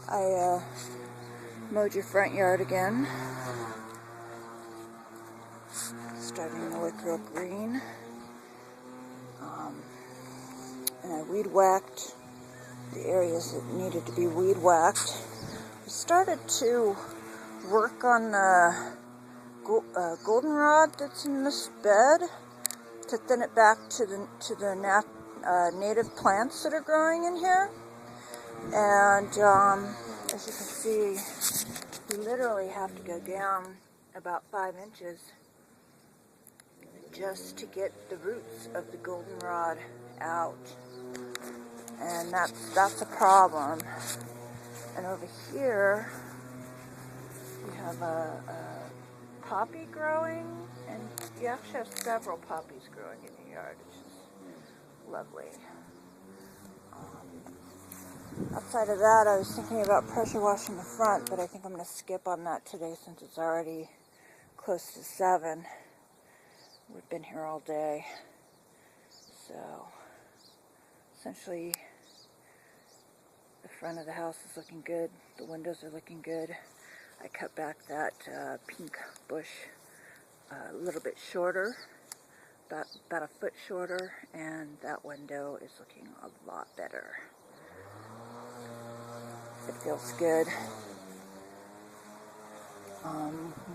I mowed your front yard again. Starting to look real green. And I weed whacked the areas that needed to be weed whacked. I started to work on the goldenrod that's in this bed to thin it back to the native plants that are growing in here. And as you can see, you literally have to go down about 5 inches just to get the roots of the goldenrod out. And that's a problem. And over here, we have a poppy growing, and you actually have several poppies growing in your yard, which is lovely. Outside of that, I was thinking about pressure washing the front, but I think I'm going to skip on that today since it's already close to 7. We've been here all day. So, essentially, the front of the house is looking good. The windows are looking good. I cut back that pink bush a little bit shorter, about a foot shorter, and that window is looking a lot better. It feels good.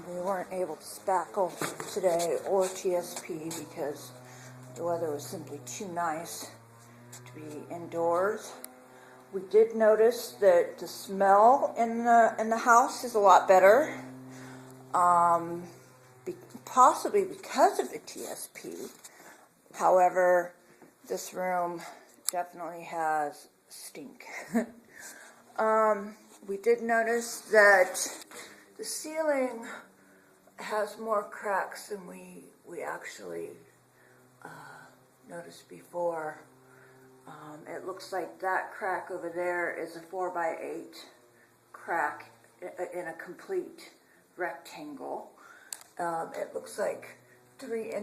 We weren't able to spackle today or TSP because the weather was simply too nice to be indoors. We did notice that the smell in the house is a lot better, possibly because of the TSP. However, this room definitely has stink. We did notice that the ceiling has more cracks than we actually noticed before. It looks like that crack over there is a 4x8 crack in a complete rectangle. It looks like 3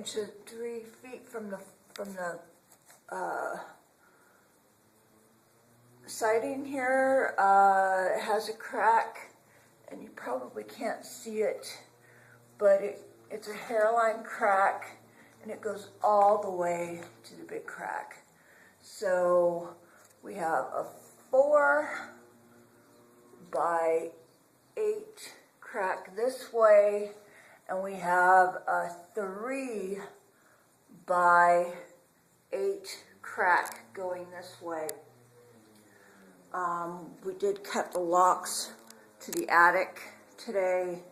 feet from the siding here has a crack, and you probably can't see it, but it's a hairline crack, and it goes all the way to the big crack. So we have a 4x8 crack this way, and we have a 3x8 crack going this way. We did cut the locks to the attic today,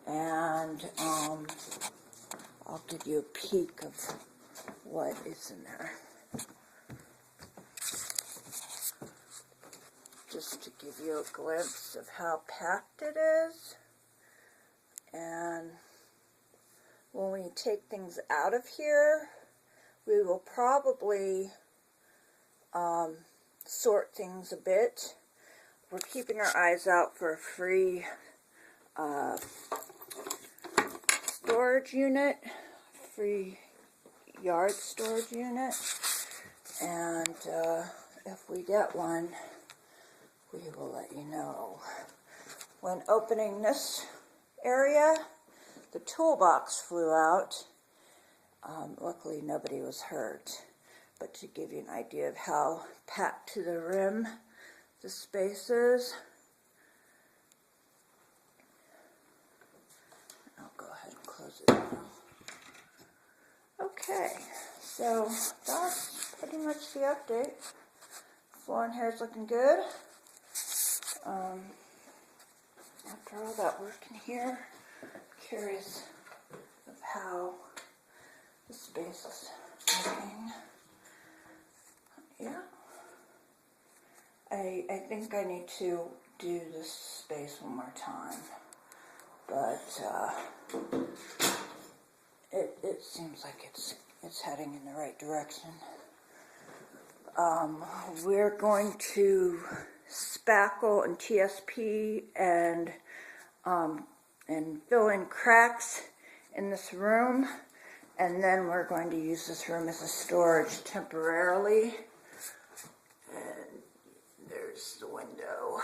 and I'll give you a peek of what is in there. Just to give you a glimpse of how packed it is. And when we take things out of here, we will probably sort things a bit. We're keeping our eyes out for a free storage unit, free yard storage unit, and if we get one, we will let you know. When opening this area, the toolbox flew out. Luckily, nobody was hurt. But to give you an idea of how packed to the rim the space is, I'll go ahead and close it now. Okay, so that's pretty much the update. Floor in here is looking good. After all that work in here, I'm curious of how the space is looking. Yeah. I think I need to do this space one more time. But it seems like it's heading in the right direction. We're going to spackle and TSP and fill in cracks in this room, and then we're going to use this room as a storage temporarily. And there's the window.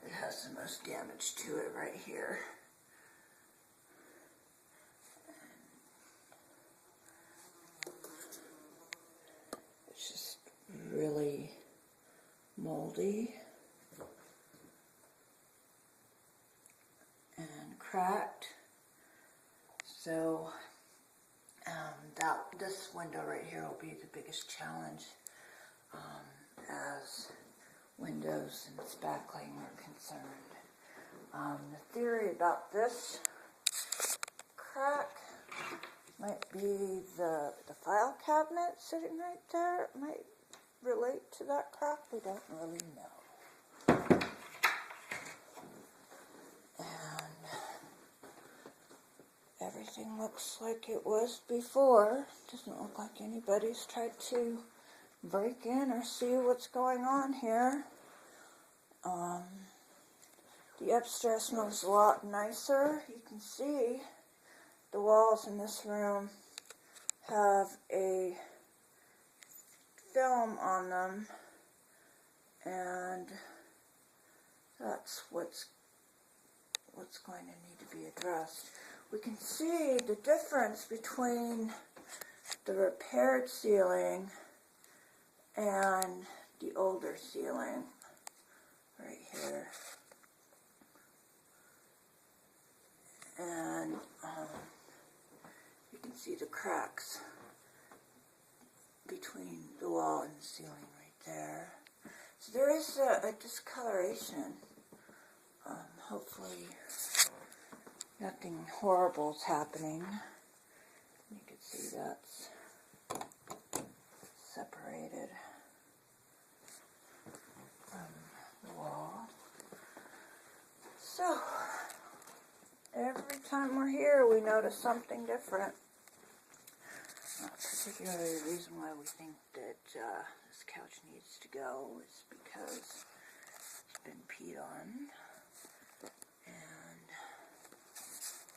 it has the most damage to it right here. It's just really moldy and cracked. So this window right here will be the biggest challenge as windows and spackling are concerned. The theory about this crack might be the file cabinet sitting right there. It might relate to that crack. We don't really know. And everything looks like it was before. Doesn't look like anybody's tried to break in or see what's going on here. The upstairs smells a lot nicer. You can see the walls in this room have a film on them, and that's what's going to need to be addressed. We can see the difference between the repaired ceiling and the older ceiling right here. And you can see the cracks between the wall and the ceiling right there. So there is a discoloration. Hopefully nothing horrible is happening. You can see that's separated from the wall. So every time we're here, we notice something different. Particularly the reason why we think that this couch needs to go is because it's been peed on, and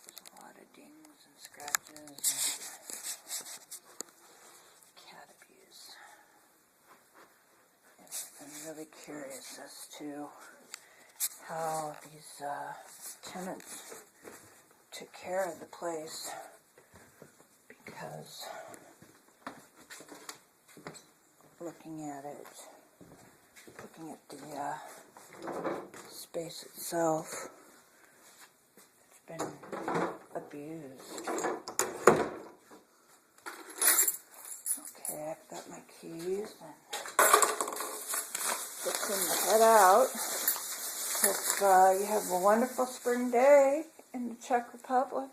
there's a lot of dings and scratches and cat abuse. And I'm really curious as to how these tenants took care of the place, because looking at the space itself, it's been abused. Okay, I've got my keys and fixing to head out. Hope you have a wonderful spring day in the Czech Republic.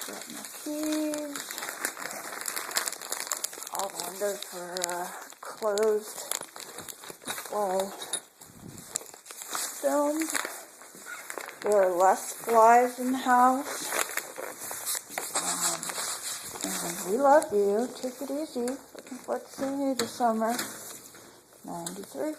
Got my keys. All the windows were closed while filmed. There are less flies in the house. And we love you. Take it easy. Looking forward to seeing you this summer. 93.